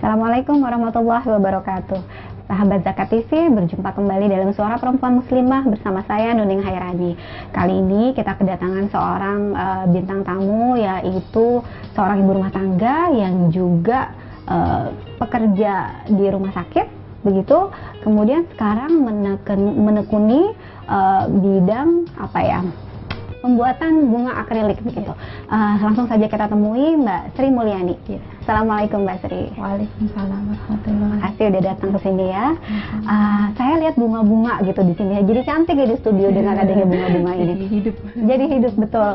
Assalamualaikum warahmatullahi wabarakatuh. Sahabat Zakat TV, berjumpa kembali dalam Suara Perempuan Muslimah bersama saya Nuning Hairani. Kali ini kita kedatangan seorang bintang tamu, yaitu seorang ibu rumah tangga yang juga pekerja di rumah sakit, begitu. Kemudian sekarang menekuni bidang pembuatan bunga akrilik begitu. Langsung saja kita temui Mbak Sri Mulyani. Assalamualaikum Mbak Sri. Waalaikumsalam warahmatullahi wabarakatuh. Makasih udah datang ke sini ya. Saya lihat bunga-bunga gitu di sini ya. Jadi cantik ya di studio dengan adanya bunga-bunga ini. Jadi hidup betul.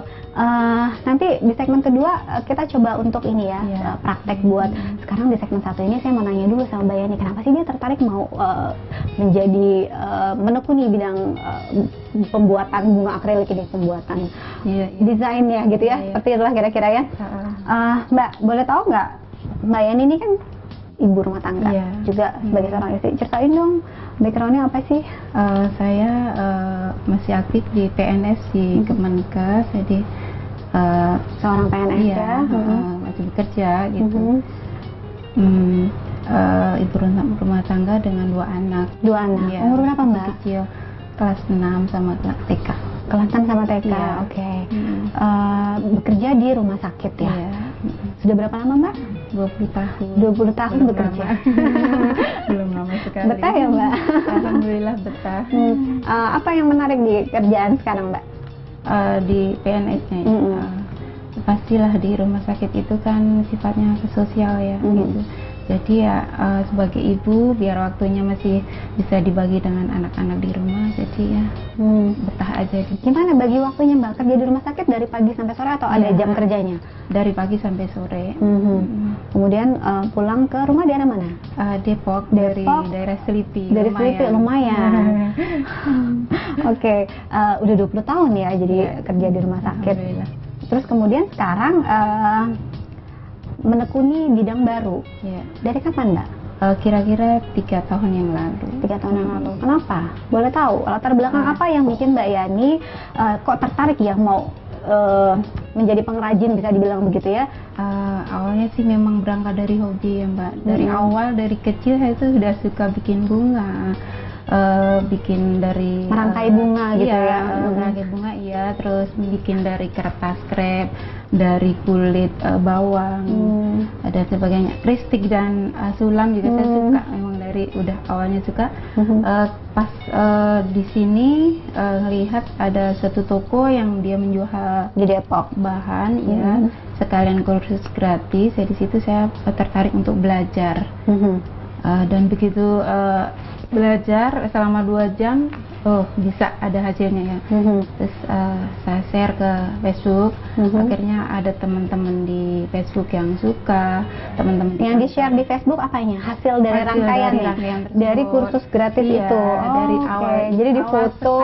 Nanti di segmen kedua kita coba untuk ini ya, praktek buat. Sekarang di segmen satu ini saya mau nanya dulu sama Mbak Yani, kenapa sih dia tertarik mau menjadi menekuni bidang pembuatan bunga akrilik ini, pembuatan desainnya gitu ya, seperti itulah kira-kira ya. Mbak, boleh tahu nggak, Mbak Yani ini kan ibu rumah tangga juga sebagai seorang istri, ceritain dong backgroundnya apa sih? Saya masih aktif di PNS di Kemenkes, jadi seorang PNS ya, masih bekerja gitu. Ibu rumah tangga dengan dua anak. Umur berapa Mbak? Kecil, kelas 6 sama TK. Kelas 6 sama TK, oke. Bekerja di rumah sakit ya? Sudah berapa lama Mbak? 20 tahun. 20 tahun belum bekerja? Belum lama sekali. Betah ya Mbak? Alhamdulillah betah. Apa yang menarik di kerjaan sekarang Mbak? Di PNS-nya pastilah di rumah sakit itu kan sifatnya sosial ya gitu. Jadi ya sebagai ibu biar waktunya masih bisa dibagi dengan anak-anak di rumah, jadi ya betah aja. Gimana bagi waktunya Mbak kerja di rumah sakit dari pagi sampai sore atau ada jam kerjanya? Dari pagi sampai sore. Kemudian pulang ke rumah daerah mana? Depok, dari daerah Selipi. Dari Selipi, lumayan. Oke, udah 20 tahun ya jadi kerja di rumah sakit. Terus kemudian sekarang menekuni bidang baru. Dari kapan Mbak? Kira-kira 3 tahun yang lalu. 3 tahun yang lalu. Kenapa? Boleh tahu latar belakang apa yang bikin Mbak Yani kok tertarik ya mau menjadi pengrajin, bisa dibilang begitu ya? Awalnya sih memang berangkat dari hobi ya Mbak. Dari awal, dari kecil saya tuh sudah suka bikin bunga. Bikin dari merangkai bunga gitu ya, merangkai bunga terus bikin dari kertas krep, dari kulit bawang, ada sebagainya, kristik dan sulam juga saya suka, memang dari udah awalnya suka. Pas di sini lihat ada satu toko yang dia menjual di Depok bahan sekalian kursus gratis, di situ saya tertarik untuk belajar. Dan begitu belajar selama 2 jam, bisa ada hasilnya ya. Terus saya share ke Facebook, akhirnya ada teman-teman di Facebook yang suka, teman-teman yang di share di Facebook apanya? Hasil dari rangkaiannya, dari kursus gratis itu. Dari awal. Jadi difoto,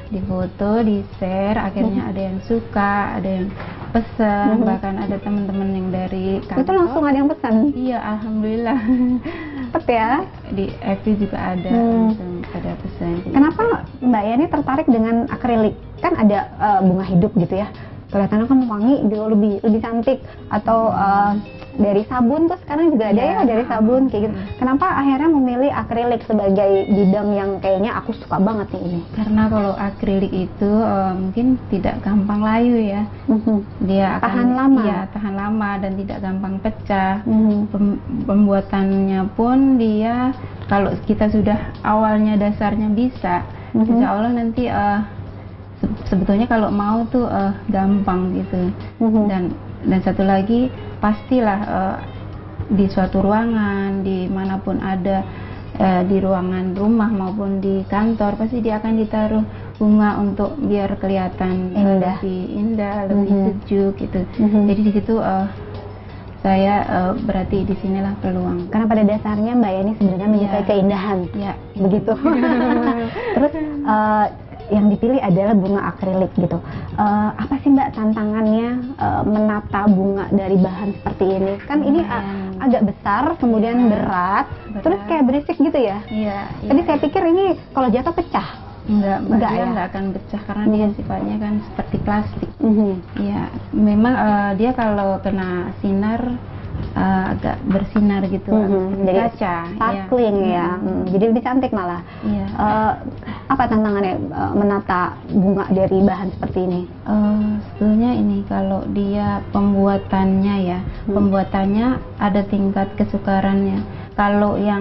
di foto, di share, akhirnya ada yang suka, ada yang pesan, bahkan ada teman-teman yang dari kantor. Itu langsung ada yang pesan? Iya, alhamdulillah. Cepet ya. Di FB juga ada, ada pesan. Kenapa Mbak Yani tertarik dengan akrilik? Kan ada bunga hidup gitu ya, kelihatannya kan wangi, lebih cantik. Atau dari sabun tuh sekarang juga ada ya dari sabun kayak gitu. Kenapa akhirnya memilih akrilik sebagai bidang yang kayaknya aku suka banget nih ini? Karena kalau akrilik itu mungkin tidak gampang layu ya. Dia akan tahan lama. Iya, tahan lama dan tidak gampang pecah. Pembuatannya pun dia kalau kita sudah awalnya dasarnya bisa, insya Allah nanti sebetulnya kalau mau tuh gampang gitu. Dan satu lagi pastilah di suatu ruangan dimanapun ada, di ruangan rumah maupun di kantor pasti dia akan ditaruh bunga untuk biar kelihatan lebih indah, lebih sejuk gitu. Jadi di situ saya berarti di sinilah peluang. Karena pada dasarnya Mbak Yani sebenarnya menyukai keindahan, begitu. Terus yang dipilih adalah bunga akrilik gitu. Apa sih Mbak tantangannya menata bunga dari bahan seperti ini? Kan ini agak besar, kemudian berat, terus kayak berisik gitu ya? Tadi saya pikir ini kalau jatuh pecah. Enggak ya? Enggak akan pecah karena dia sifatnya kan seperti plastik. Ya, memang dia kalau kena sinar agak bersinar gitu, jadi kaca, sparkling ya. Jadi lebih cantik malah. Iya. Apa tantangannya menata bunga dari bahan seperti ini? Sebetulnya ini kalau dia pembuatannya pembuatannya ada tingkat kesukarannya. Kalau yang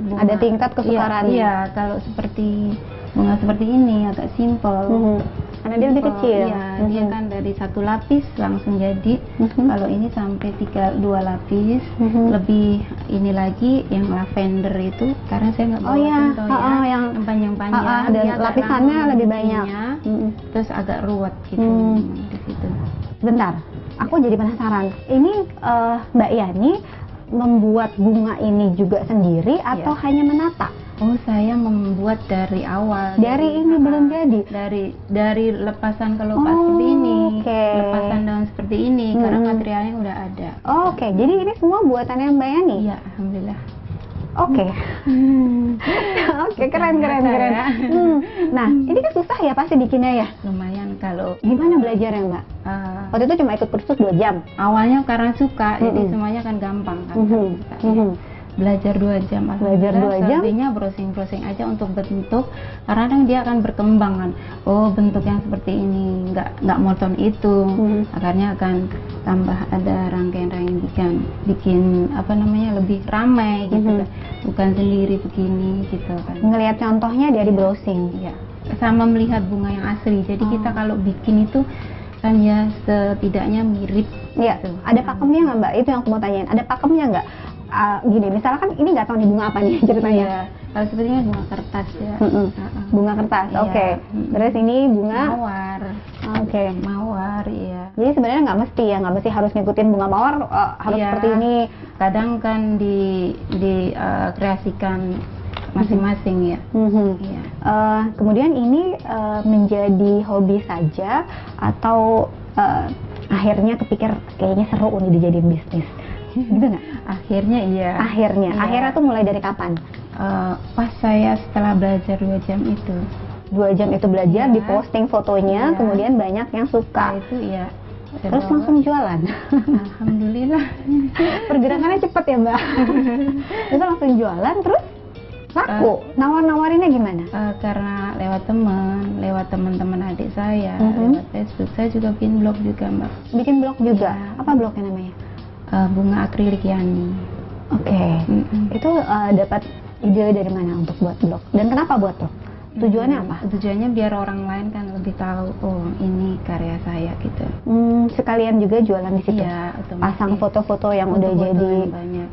bunga, ada tingkat kesukarannya. Iya, kalau seperti bunga seperti ini agak simple. Karena dia lebih kecil. Iya, dia kan dari 1 lapis langsung jadi. Kalau ini sampai 2 lapis. Lebih ini lagi yang lavender itu, karena saya nggak bawa contoh yang panjang-panjang. Dan lapisannya lebih banyak. Terus agak ruwet gitu di situ. Bentar, aku jadi penasaran. Ini Mbak Yani membuat bunga ini juga sendiri atau hanya menata? Oh, saya membuat dari awal. Dari ini belum jadi? Dari lepasan kelopak seperti ini, lepasan daun seperti ini, karena materialnya udah ada. Oke, jadi ini semua buatannya Mbak Yani? Iya, alhamdulillah. Oke, keren. Nah, ini kan susah ya pasti bikinnya ya? Lumayan kalau. Gimana belajarnya Mbak? Waktu itu cuma ikut kursus 2 jam? Awalnya karena suka, jadi semuanya kan gampang kan. Belajar 2 jam. Belajar 2 jam? Selebihnya browsing aja untuk bentuk, karena kan dia akan berkembang kan. Oh, bentuk yang seperti ini, nggak monoton itu. Akhirnya akan tambah ada rangkaian-rangkaian bikin apa namanya lebih ramai gitu kan. Bukan sendiri begini gitu kan. Ngelihat contohnya dari browsing. Iya. Sama melihat bunga yang asli. Jadi kita kalau bikin itu kan ya setidaknya mirip. Iya. Gitu. Ada pakemnya nggak Mbak? Itu yang aku mau tanyain. Ada pakemnya nggak? Gini, misalkan ini nggak tahu nih bunga apa nih ceritanya. Kalau sepertinya bunga kertas ya. Bunga kertas, oke. Terus ini bunga mawar. Oke. Mawar, iya. Jadi sebenarnya nggak mesti harus ngikutin bunga mawar harus seperti ini. Kadang kan kreasikan masing-masing ya. Iya. Kemudian ini menjadi hobi saja atau akhirnya kepikir kayaknya seru nih dijadiin bisnis? Gitu nggak? Akhirnya iya. Akhirnya tuh mulai dari kapan? Pas saya setelah belajar 2 jam itu. 2 jam itu belajar, diposting fotonya, kemudian banyak yang suka. Itu iya. Terus langsung jualan. Alhamdulillah. Pergerakannya cepet ya Mbak. Terus langsung jualan, terus laku. Nawar-nawarinnya gimana? Karena lewat teman-teman adik saya, lewat Facebook. Saya juga bikin blog juga Mbak. Bikin blog juga? Apa blognya namanya? Bunga Akrilik Yani. Oke. Itu dapat ide dari mana untuk buat blog? Dan kenapa buat blog? Tujuannya apa? Tujuannya biar orang lain kan lebih tahu, oh ini karya saya gitu. Sekalian juga jualan di situ. Iya, pasang foto-foto yang udah jadi. Banyak.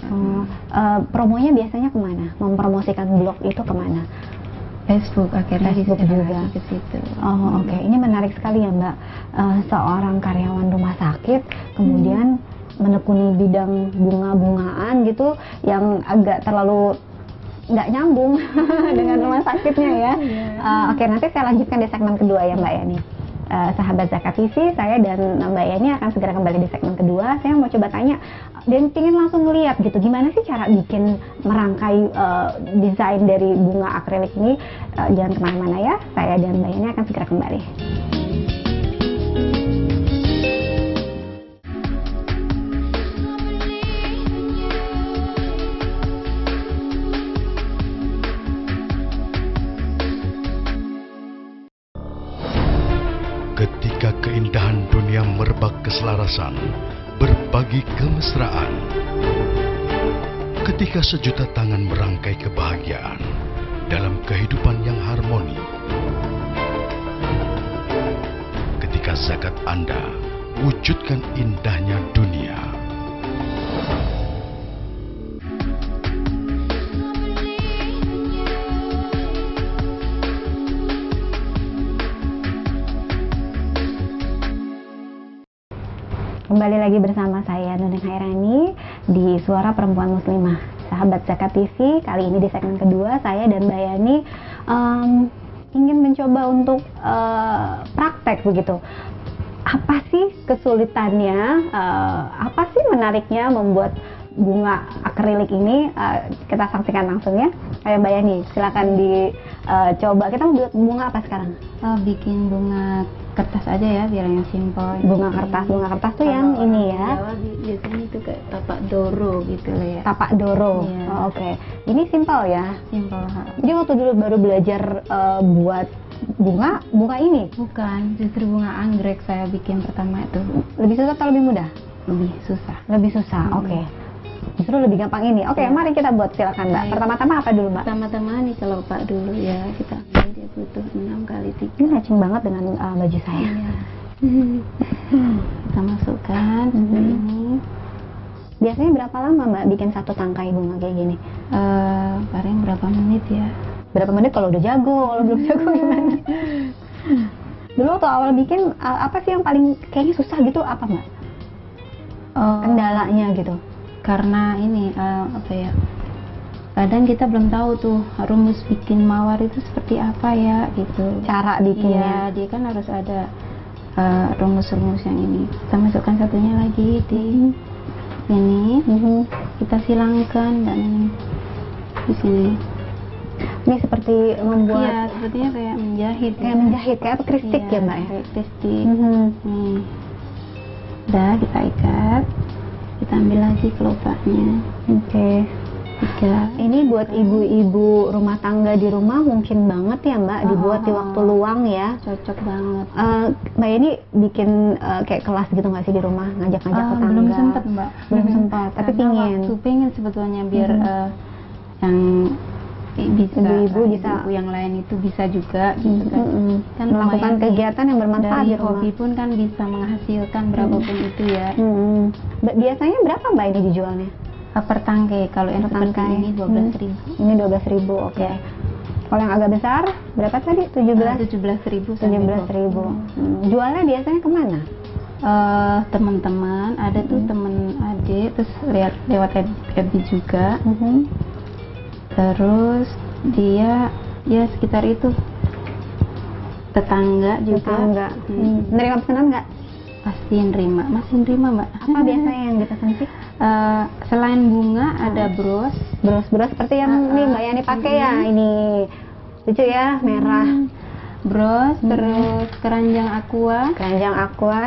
Promonya biasanya kemana? Mempromosikan blog itu kemana? Facebook, akhirnya Facebook juga ke situ. Oh, oke. Ini menarik sekali ya Mbak. Seorang karyawan rumah sakit kemudian menekuni bidang bunga-bungaan gitu yang agak terlalu nggak nyambung dengan rumah sakitnya ya. Oke, nanti saya lanjutkan di segmen kedua ya Mbak Yani. Sahabat Zakat TV, saya dan Mbak Yani akan segera kembali di segmen kedua. Saya mau coba tanya dan ingin langsung ngeliat gitu, gimana sih cara bikin merangkai desain dari bunga akrilik ini. Jangan kemana-mana ya, saya dan Mbak Yani akan segera kembali. Ketika keindahan dunia merebak keselarasan, berbagi kemesraan. Ketika sejuta tangan merangkai kebahagiaan dalam kehidupan yang harmoni. Ketika zakat Anda wujudkan indahnya dunia. Kembali lagi bersama saya Nuning Hairani di Suara Perempuan Muslimah. Sahabat Zakat TV, kali ini di segmen kedua saya dan Mbak Yani ingin mencoba untuk praktek begitu. Apa sih kesulitannya? Apa sih menariknya membuat bunga akrilik ini, kita saksikan langsung ya. Ayo Mbak Yani, silakan dicoba. Kita mau buat bunga apa sekarang? Bikin bunga kertas aja ya, biar yang simpel. Bunga kertas tuh yang ini ya. Jawa biasanya itu kayak tapak doro gitu lah ya. Tapak doro. Iya. Oh, oke. Ini simpel ya. Simpel. Jadi waktu dulu baru belajar buat bunga ini. Bukan, justru bunga anggrek saya bikin pertama itu Lebih susah atau lebih mudah? lebih susah. Lebih susah. Oke. Justru lebih gampang ini. Oke, mari kita buat, silakan Mbak. Baik. Pertama-tama apa dulu Mbak? Pertama-tama nih kalau Pak dulu ya, kita ambil dia butuh 6 kali 3. Ini matching banget dengan baju saya. Iya. Kita masukkan seperti ini. Biasanya berapa lama Mbak bikin satu tangkai bunga kayak gini? Paling berapa menit ya? Berapa menit kalau udah jago? Kalau belum jago gimana? Dulu waktu awal bikin, apa sih yang paling kayaknya susah gitu, apa Mbak? Kendalanya gitu. Karena ini apa ya, kadang kita belum tahu tuh rumus bikin mawar itu seperti apa ya gitu. Cara bikinnya. Iya, dia kan harus ada rumus-rumus yang ini. Kita masukkan satunya lagi di ini. Kita silangkan dan ini di sini. Ini seperti membuat. Iya, sepertinya kayak menjahit. Kayak menjahit, kayak apa, kristik Iya, ya Mbak ya? kayak kristik. Nih. Udah kita ikat. Kita ambil lagi kelopaknya. Oke. Ini buat ibu-ibu rumah tangga di rumah mungkin banget ya Mbak, dibuat di waktu luang ya. Cocok banget. Mbak ini bikin kayak kelas gitu nggak sih di rumah, ngajak-ngajak tetangga? Belum sempat Mbak. Belum sempat, tapi Karena pingin. pengen sebetulnya biar yang bisa Ibu-ibu bisa. ibu yang lain itu bisa juga gitu kan. Kan Melakukan lumayan kegiatan yang bermanfaat dari di rumah. hobi pun kan bisa menghasilkan berapapun itu ya. Biasanya berapa Mbak ini dijualnya? Per tangkai, kalau yang Per seperti tangkai. ini 12.000. Ini 12.000, oke. Kalau yang agak besar berapa tadi? 17.000. 17.000. Jualnya biasanya kemana? Teman-teman ada tuh temen adik, terus lewat FB juga. Terus dia ya sekitar itu, tetangga juga. Nerima pesanan nggak? Pasti nerima, masih nerima Mbak. Apa biasanya yang dipesan sih? Selain bunga ada bros Seperti yang nih Mbak Yani pakai ya, ini lucu ya, merah. Bros, terus keranjang aqua.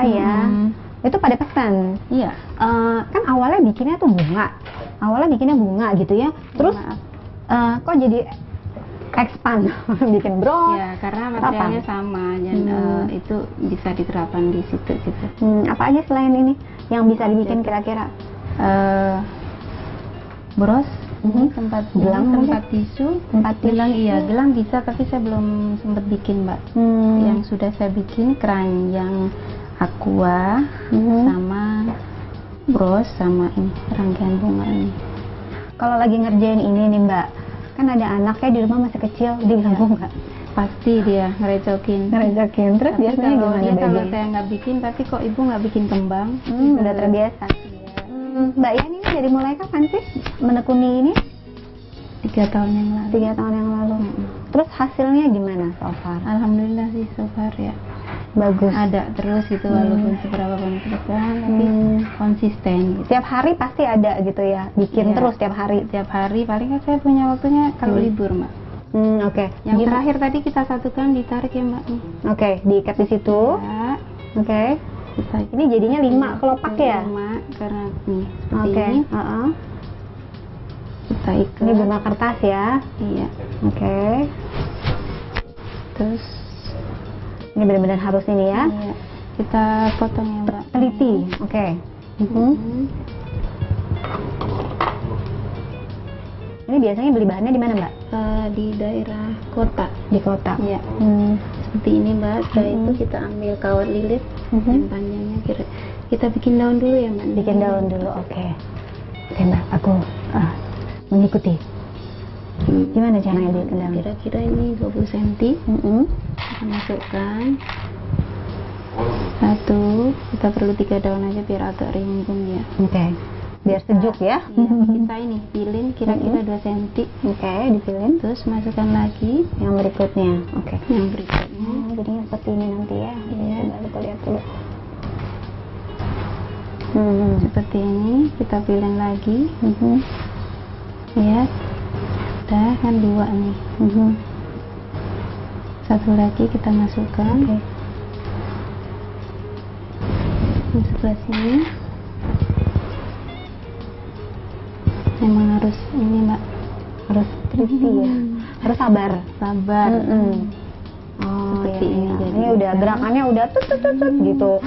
Ya. Itu pada pesan. Iya. Kan awalnya bikinnya bunga gitu ya. Terus kok jadi expand bikin bros? Ya, karena materialnya sama dan itu bisa diterapkan di situ gitu. Apa aja selain ini yang bisa dibikin kira-kira? Bros, tempat gelang, tempat tisu, gelang iya, gelang bisa, tapi saya belum sempat bikin Mbak. Yang sudah saya bikin keranjang aqua sama bros sama ini rangkaian bunga ini. Kalau lagi ngerjain ini nih Mbak, kan ada anaknya di rumah masih kecil, dia ganggu nggak? Pasti dia ngerecokin. Terus Tapi biasanya kalau gimana kalau Baby? saya nggak bikin, tapi kok ibu nggak bikin kembang? Udah terbiasa. Mbak Yani ini dari mulai kapan sih menekuni ini? 3 tahun yang lalu. 3 tahun yang lalu. Terus hasilnya gimana so far? Alhamdulillah sih so far ya. Bagus. Ada terus gitu walaupun seberapa banyak pekerjaan tapi konsisten gitu. Tiap hari pasti ada gitu ya, bikin Iya. terus tiap hari. Tiap hari paling kan saya punya waktunya kalau libur Mbak. Oke. Yang terakhir tadi kita satukan ditarik ya Mbak nih. Oke, diikat di situ. Ya, Oke. kita Ini jadinya 5 kelopak ya? 5 karena nih seperti Oke. ini kita ikat. Ini bunga kertas ya. Iya. Oke. Terus Ini benar-benar harus ini ya. iya, kita potong ya Mbak. Teliti. Oke. Ini biasanya beli bahannya di mana Mbak? Di daerah kota. Di kota. Iya. Seperti ini Mbak. Setelah itu kita ambil kawat lilit yang panjangnya kita bikin daun dulu ya Mbak. Bikin daun dulu. Oke. Oke Mbak, aku mengikuti. Gimana caranya bikin daun? Kira-kira ini 20 cm. Kita masukkan satu. Kita perlu 3 daun aja biar agak rimbun ya. Oke. Biar sejuk ya. Iya, kita ini pilin kira-kira 2 cm. Oke, dipilin. Terus masukkan lagi Yang berikutnya. Oke. yang berikutnya. Jadinya seperti ini nanti ya. Iya, Mbak, kita lihat dulu. Seperti ini, kita pilih lagi. Ya, udah kan 2 nih. Satu lagi kita masukkan. Di sebelah sini. Memang harus ini Mbak, harus teliti ya, harus sabar. Oh, seperti ini. Jadi ini udah gerakannya udah tut gitu.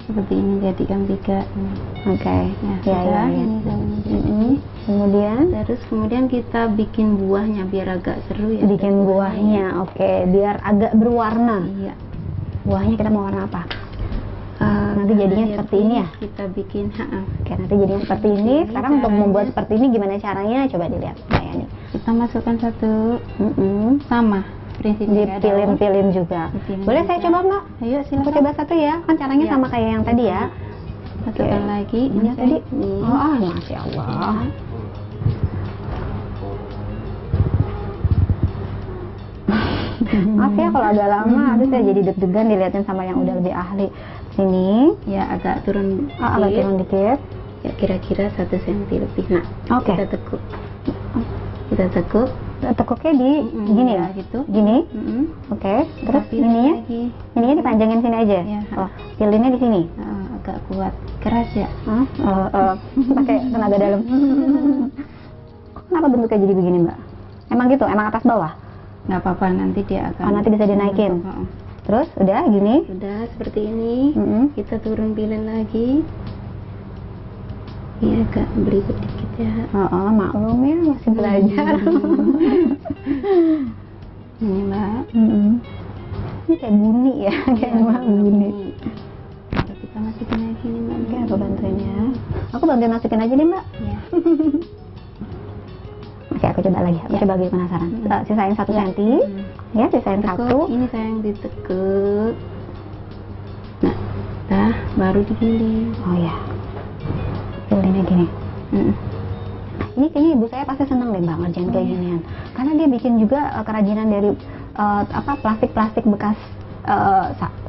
Seperti ini jadikan 3. Oke. Ya. Kemudian kita bikin buahnya biar agak seru ya. Bikin buahnya, oke, biar agak berwarna. Iya. Buahnya kita mau warna apa? Nanti jadinya seperti ini ya. Kita bikin. Oke, nanti jadinya seperti ini. Sekarang untuk membuat seperti ini gimana caranya? Coba dilihat, Mbak Yani. Kita masukkan satu. Sama prinsipnya. Dipilin juga. Boleh saya coba Mbak? Ayo silakan. Aku coba satu ya. Kan caranya sama kayak yang tadi ya. Masukkan lagi. Ini tadi. Masya Allah. Maaf ya kalau agak lama, aduh saya jadi deg-degan dilihatin sama yang udah lebih ahli. Sini ya agak turun dikit. Agak turun dikit. Ya kira-kira 1 cm lebih. Nah, oke. Kita tekuk. Tekuknya di gini ya, gitu. Gini. Oke. Terus ininya dipanjangin sini aja. Ya. Oh, pilinnya di sini. Agak kuat, keras ya. Pakai tenaga dalam. Kenapa bentuknya jadi begini Mbak? Emang gitu? Emang atas bawah? Nggak apa-apa, nanti dia akan. Nanti bisa dinaikin. Terus udah gini? Udah seperti ini. Kita turun pilin lagi. Iya agak berikut dikit ya. Maklum ya, masih belajar. Ini Mbak. Ini kayak bunyi ya, kayak bunyi. Kita masukin lagi nih Mbak. Oke, aku bantuin ya. Aku bantuin masukin aja nih Mbak. Iya. Oke, aku coba lagi. Aku coba lagi penasaran. Sisain 1 cm. Ya, sisain 1. Ini sayang ditekuk. Nah, baru digiling. Oh ya. Pilihnya gini. Ini kayaknya ibu saya pasti senang deh Mbak ngerjain kayak ginian. Karena dia bikin juga kerajinan dari plastik-plastik bekas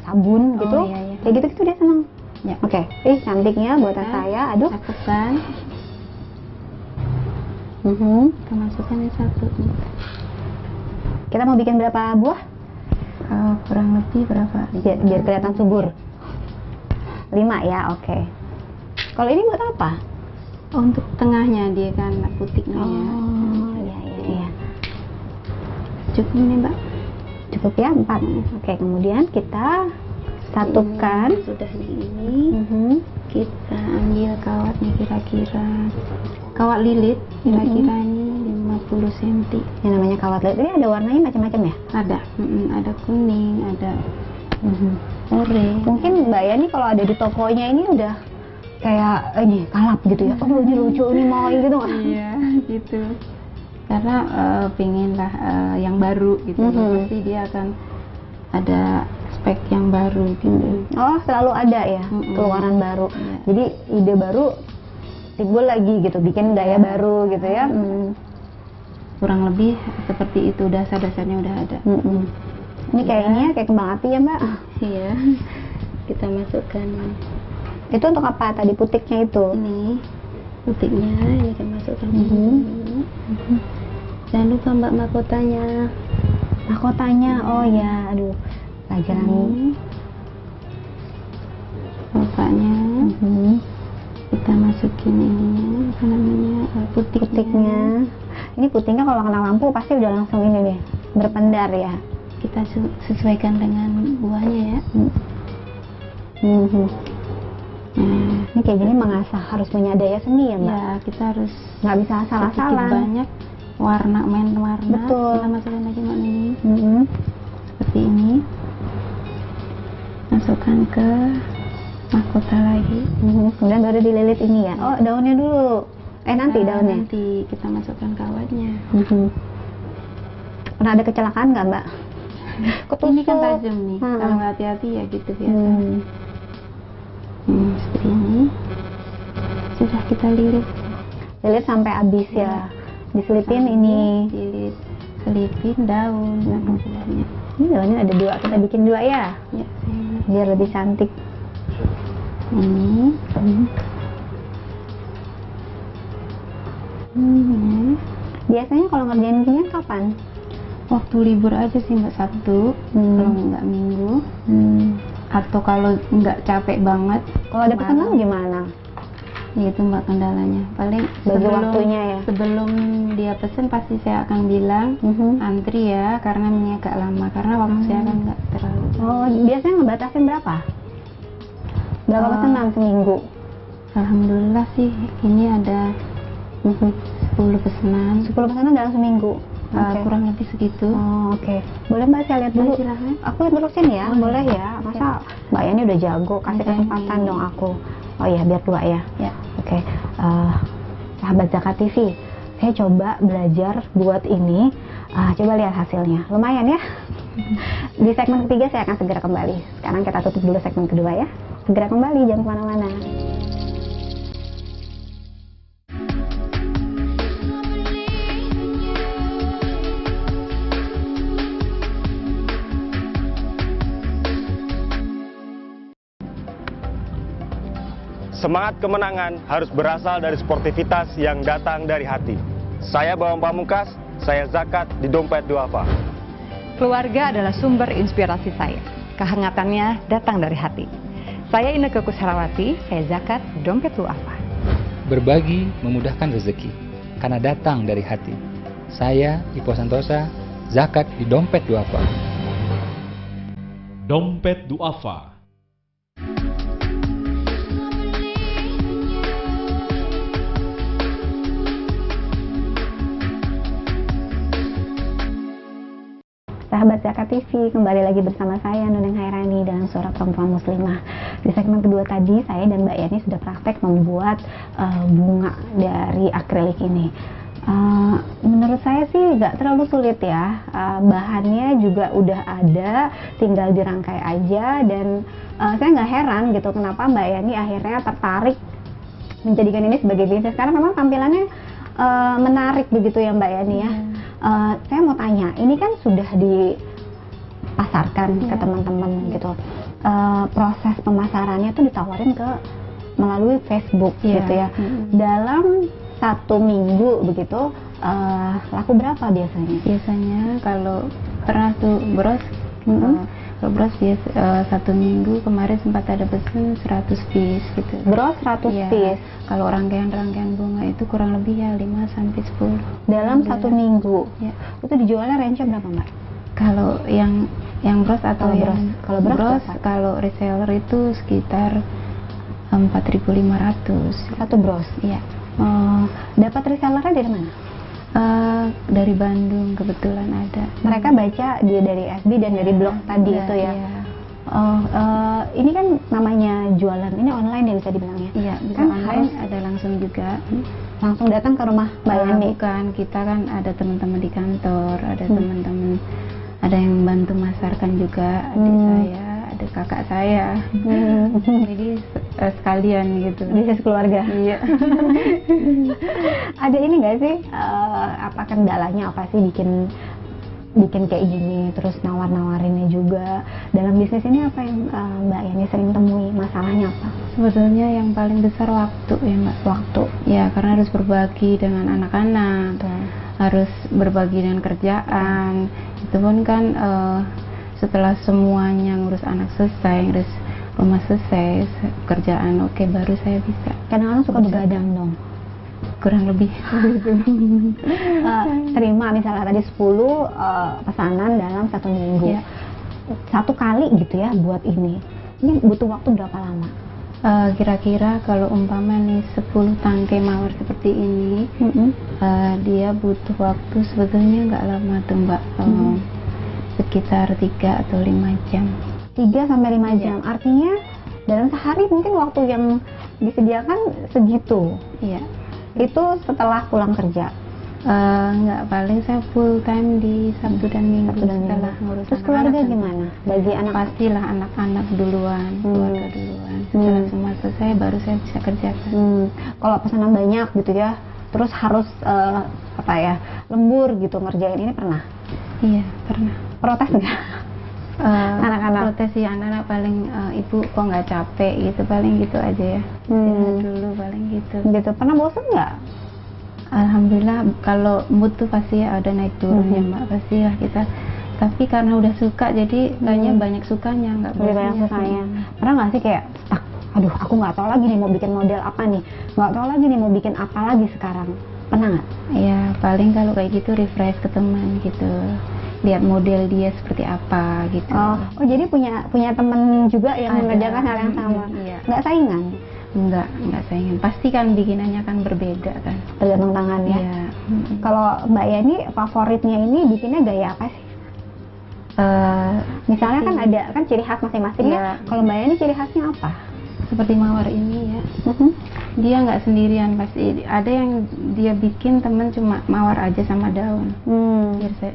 sabun gitu. Kayak gitu dia senang. Ya. Oke. Cantiknya buatan saya. Aduh. Cakep kan? Kita masukkan ini 1. Kita mau bikin berapa buah? Kurang lebih berapa? Biar kelihatan subur. 5 ya, oke. Kalau ini buat apa? Untuk tengahnya dia kan putiknya. Iya. Cukup ini Mbak? Cukup ya 4. Oke, kemudian kita satukan. Sudah ini. Kita ambil kawatnya kira-kira. Kawat lilit kira-kira ini 50 cm. Yang namanya kawat lilit ini ada warnanya macam-macam ya? Ada. Ada kuning, ada oranye. Mungkin Mbak Yani kalau ada di tokonya ini udah kayak ini kalap gitu ya. Oh ini lucu ini mau gitu. Iya gitu. Karena pengenlah yang baru gitu. Pasti dia akan ada spek yang baru gitu. Oh selalu ada ya keluaran baru. Jadi ide baru timbul lagi gitu, bikin gaya baru gitu ya. Kurang lebih seperti itu, dasar-dasarnya udah ada. Ini kayaknya kayak kembang api ya Mbak. Iya. Kita masukkan. Itu untuk apa tadi putiknya itu? Ini putiknya, ini kita masukkan. Jangan lupa Mbak mahkotanya. Mahkotanya, oh ya, aduh, pelajaran. Bapaknya. Kita masukin ininya, apa namanya, putiknya. Ini putingnya kalau kena lampu pasti udah langsung ini deh, berpendar ya. Kita sesuaikan dengan buahnya ya. Ini kayak gini mengasah, harus punya daya seni ya Mbak? Ya, kita harus nggak bisa asal-asalan. Banyak warna, main warna. Betul. Kita masukkan lagi Mbak ini. Seperti ini. Masukkan ke mahkota lagi. Kemudian baru dililit ini ya. Oh, daunnya dulu. Nanti daunnya. Nanti kita masukkan kawatnya. Pernah ada kecelakaan nggak Mbak? Ini kan tajam nih. Kalau nggak hati-hati ya gitu biasa. Seperti ini. Sudah kita lilit. Lilit sampai habis ya. Diselipin ini. Selipin daun. Ini daunnya ada 2. Kita bikin 2 ya. Ya. Biar lebih cantik. Biasanya kalau ngerjain ginian kapan? Waktu libur aja sih Mbak, Sabtu, kalau nggak Minggu. Atau kalau nggak capek banget. Kalau ada pesanan gimana? Itu Mbak kendalanya. Paling bagi waktunya ya. Sebelum dia pesen pasti saya akan bilang antri ya, karena ini agak lama, karena waktu saya kan nggak terlalu. Oh, biasanya ngebatasin berapa? Berapa pesanan seminggu? Alhamdulillah sih ini ada 10 pesanan. 10 pesanan dalam seminggu. Kurang lebih segitu. Oh, oke. Boleh Mbak saya lihat dulu? Silahkan. Aku lihat terusin ya, boleh ya? Masa Mbak Yani udah jago, kasih kesempatan dong aku. Oh iya, biar 2 ya? Ya. Oke. Sahabat Zakat TV, saya coba belajar buat ini. Coba lihat hasilnya, lumayan ya. Di segmen ketiga saya akan segera kembali. Sekarang kita tutup dulu segmen kedua ya. Segera kembali, jangan kemana-mana. Semangat kemenangan harus berasal dari sportivitas yang datang dari hati. Saya Bawang Pamungkas, saya zakat di Dompet Duafa. Keluarga adalah sumber inspirasi saya. Kehangatannya datang dari hati. Saya Inneke Kusharawati, saya zakat di Dompet Duafa. Berbagi memudahkan rezeki, karena datang dari hati. Saya Ipo Santosa, zakat di Dompet Duafa. Dompet Duafa. Sahabat Zakat TV, kembali lagi bersama saya Nuneng Hairani dalam Suara Perempuan Muslimah. Di segmen kedua tadi, saya dan Mbak Yani sudah praktek membuat bunga dari akrilik ini. Menurut saya sih nggak terlalu sulit ya, bahannya juga udah ada, tinggal dirangkai aja. Dan saya nggak heran gitu kenapa Mbak Yani akhirnya tertarik menjadikan ini sebagai bisnis, karena memang tampilannya menarik begitu ya Mbak Yani ya. Saya mau tanya, ini kan sudah dipasarkan ke teman-teman gitu. Proses pemasarannya tuh ditawarin melalui Facebook gitu ya. Dalam 1 minggu begitu, laku berapa biasanya? Biasanya kalau pernah tuh bros, kalau bros biasa 1 minggu kemarin sempat ada pesan 100 piece gitu. Bros 100 piece. Kalau rangkaian bunga itu kurang lebih ya 5-10 dalam 1 minggu. Ya. Itu dijualnya range berapa Mbak? Kalau yang bros atau kalau yang kalau bros, kalau reseller itu sekitar 4.500 satu bros. Iya. Dapat resellernya dari mana? Dari Bandung kebetulan ada. Mereka baca dia dari FB dan dari blog tadi itu ya. Iya. Ini kan namanya jualan, ini online ya bisa dibilangnya. Iya, bisa kan online, harus ada langsung juga. Langsung datang ke rumah Mbak Yani. Bukan, kita kan ada teman-teman di kantor, ada teman-teman, ada yang bantu masarkan juga, adik saya, ada kakak saya. Jadi sekalian gitu. Bisnis keluarga. Iya. Ada ini nggak sih, apa kendalanya apa sih bikin kayak gini, terus nawar-nawarinnya juga dalam bisnis ini, apa yang Mbak Yani sering temui, masalahnya apa? Sebetulnya yang paling besar waktu ya Mbak. Waktu ya, karena harus berbagi dengan anak-anak, harus berbagi dengan kerjaan. Itu pun kan setelah semuanya ngurus anak selesai, ngurus rumah selesai, kerjaan oke, baru saya bisa. Kadang-kadang suka begadang dong. Kurang lebih. Terima misalnya tadi 10 pesanan dalam 1 minggu. Ya. 1 kali gitu ya buat ini butuh waktu berapa lama? Kira-kira kalau umpama nih 10 tangkai mawar seperti ini, dia butuh waktu sebetulnya nggak lama tuh Mbak, sekitar 3 atau 5 jam. 3 sampai 5 jam. Artinya dalam sehari mungkin waktu yang disediakan segitu. Iya. Itu setelah pulang kerja? Nggak, paling saya full time di Sabtu dan Minggu. Setelah ngurus terus keluarga gimana? Bagi anak? Pastilah anak-anak duluan, keluarga duluan. Setelah semua selesai baru saya bisa kerjakan. Kalau pesanan banyak gitu ya, terus harus lembur gitu ngerjain ini, pernah? Iya, pernah. Protes nggak? anak-anak. protes si anak-anak paling ibu kok nggak capek gitu, paling gitu aja ya. Istirahat dulu paling gitu. Gitu. Pernah bosan nggak? Alhamdulillah kalau mood tuh pasti ada naik turunnya Mbak, pastilah kita. Tapi karena udah suka jadi kayaknya banyak sukanya, nggak Lebih banyak bosannya sukanya. sih. Pernah nggak sih kayak stuck? Aduh, aku nggak tahu lagi nih mau bikin model apa nih, nggak tahu lagi nih mau bikin apa lagi sekarang. Pernah nggak? Ya paling kalau kayak gitu refresh ke teman gitu, lihat model dia seperti apa gitu. Oh jadi punya temen juga yang Ada. mengerjakan hal yang sama. Iya. Nggak saingan? Enggak saingan. Pasti kan bikinannya kan berbeda kan. Tergantung tangannya. Iya. Kalau Mbak Yani favoritnya ini bikinnya gaya apa sih? Misalnya kan ada kan ciri khas masing-masing ya. Iya. Kalau Mbak Yani ciri khasnya apa? Seperti mawar ini ya. Dia nggak sendirian, pasti ada yang dia bikin temen cuma mawar aja sama daun.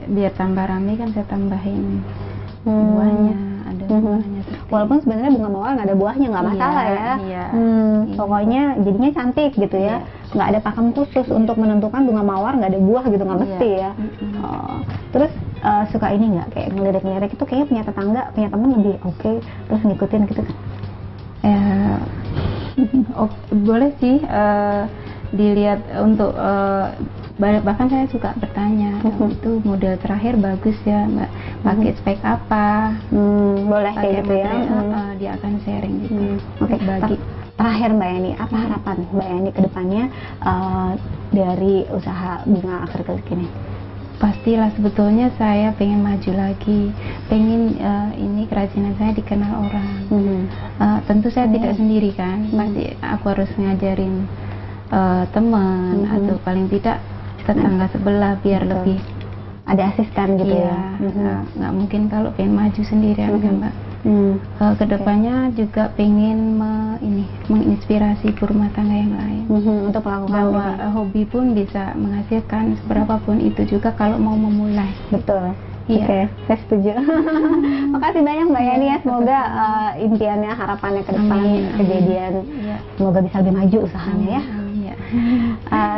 Biar tambah rame kan saya tambahin buahnya, ada buahnya. Walaupun sebenarnya bunga mawar nggak ada buahnya nggak masalah ya. Iya. Pokoknya jadinya cantik gitu ya. Nggak ada pakem khusus untuk menentukan bunga mawar nggak ada buah gitu, nggak mesti ya. Terus suka ini nggak kayak ngelirik-ngelirik itu kayaknya punya tetangga, punya teman lebih oke, terus ngikutin gitu kan? Boleh sih dilihat untuk bahkan saya suka bertanya itu model terakhir bagus ya Mbak, pakai spek apa, boleh kayak pakai gitu ya. material, dia akan sharing gitu. Oke, Bagi terakhir Mbak Yani, apa harapan Mbak Yani ke depannya dari usaha bunga akrilik ini? pastilah sebetulnya saya pengen maju lagi, pengen ini kerajinan saya dikenal orang. Tentu saya tidak sendiri kan, pasti aku harus ngajarin teman atau paling tidak tetangga sebelah biar lebih ada asisten gitu ya. Nggak mungkin kalau pengen maju sendirian kan Mbak. Kedepannya juga pengen menginspirasi ibu rumah tangga yang lain untuk melakukan bahwa hobi pun bisa menghasilkan seberapapun itu juga kalau mau memulai. Betul. Iya. Oke, saya setuju. Makasih banyak Mbak Yani ya, semoga impiannya, harapannya ke depan kejadian, semoga bisa lebih maju usahanya ya.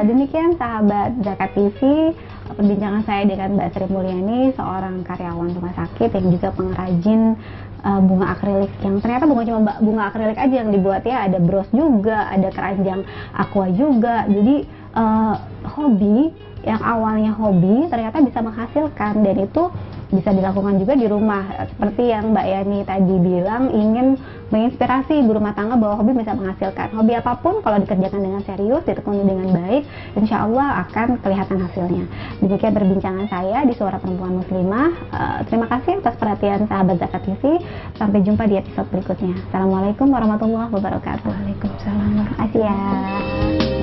Demikian sahabat Zakat TV, perbincangan saya dengan Mbak Sri Mulyani, seorang karyawan rumah sakit yang juga pengrajin bunga akrilik, yang ternyata bukan cuma bunga akrilik aja yang dibuat ya, ada bros juga, ada keranjang aqua juga. Jadi hobi yang awalnya hobi ternyata bisa menghasilkan, dan itu bisa dilakukan juga di rumah. Seperti yang Mbak Yani tadi bilang, ingin menginspirasi ibu rumah tangga bahwa hobi bisa menghasilkan. Hobi apapun kalau dikerjakan dengan serius, ditekuni dengan baik, insya Allah akan kelihatan hasilnya. Demikian perbincangan saya di Suara Perempuan Muslimah. Terima kasih atas perhatian sahabat Zakat TV. Sampai jumpa di episode berikutnya. Assalamualaikum warahmatullahi wabarakatuh. Waalaikumsalam. Terima kasih ya.